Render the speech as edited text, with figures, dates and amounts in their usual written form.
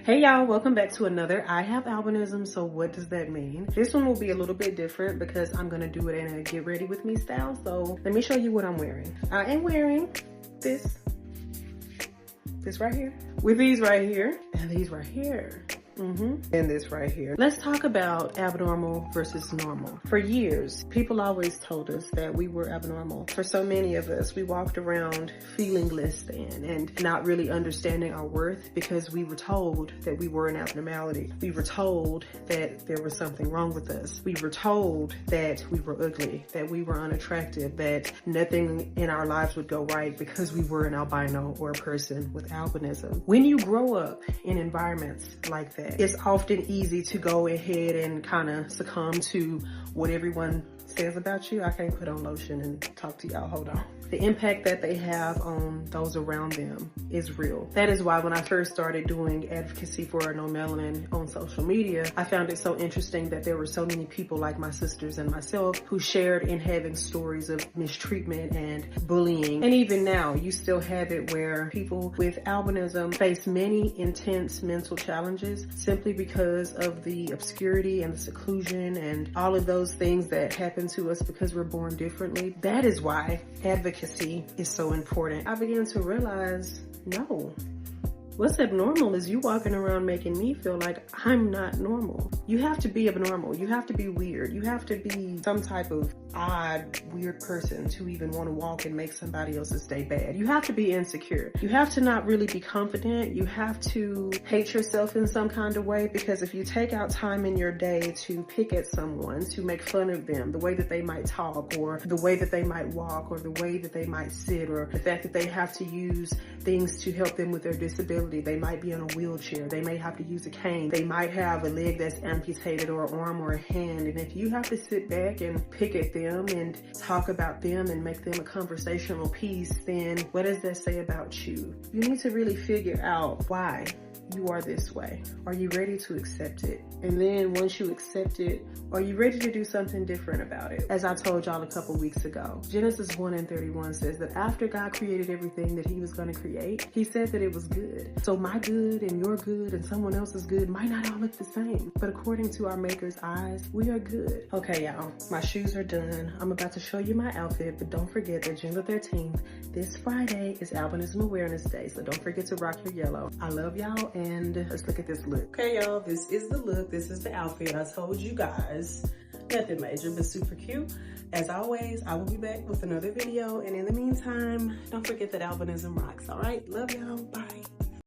Hey y'all, welcome back to another I Have Albinism. So what does that mean? This one will be a little bit different because I'm gonna do it in a get ready with me style. So let me show you what I'm wearing. I am wearing this right here, with these right here, and these right here. And this right here. Let's talk about abnormal versus normal. For years, people always told us that we were abnormal. For so many of us, we walked around feeling less than and not really understanding our worth because we were told that we were an abnormality. We were told that there was something wrong with us. We were told that we were ugly, that we were unattractive, that nothing in our lives would go right because we were an albino or a person with albinism. When you grow up in environments like that, it's often easy to go ahead and kind of succumb to what everyone says about you. I can't put on lotion and talk to y'all, hold on. The impact that they have on those around them is real. That is why when I first started doing advocacy for no melanin on social media, I found it so interesting that there were so many people like my sisters and myself who shared in having stories of mistreatment and bullying. And even now, you still have it where people with albinism face many intense mental challenges simply because of the obscurity and the seclusion and all of those things that happen to us because we're born differently. That is why advocacy is so important. I began to realize, no. What's abnormal is you walking around making me feel like I'm not normal. You have to be abnormal. You have to be weird. You have to be some type of odd, weird person to even want to walk and make somebody else's day bad. You have to be insecure. You have to not really be confident. You have to hate yourself in some kind of way, because if you take out time in your day to pick at someone, to make fun of them, the way that they might talk or the way that they might walk or the way that they might sit or the fact that they have to use things to help them with their disability. They might be in a wheelchair. They may have to use a cane. They might have a leg that's amputated or an arm or a hand. And if you have to sit back and pick at them and talk about them and make them a conversational piece, then what does that say about you? You need to really figure out why you are this way. Are you ready to accept it? And then once you accept it, are you ready to do something different about it? As I told y'all a couple weeks ago, Genesis 1:31 says that after God created everything that he was going to create, he said that it was good. So my good and your good and someone else's good might not all look the same, but according to our maker's eyes, we are good. Okay, y'all, my shoes are done. I'm about to show you my outfit, but don't forget that June the 13th, this Friday, is Albinism Awareness Day. So don't forget to rock your yellow. I love y'all, and let's look at this look. Okay, y'all, this is the look. This is the outfit. I told you guys, nothing major, but super cute. As always, I will be back with another video. And in the meantime, don't forget that albinism rocks. All right, love y'all. Bye.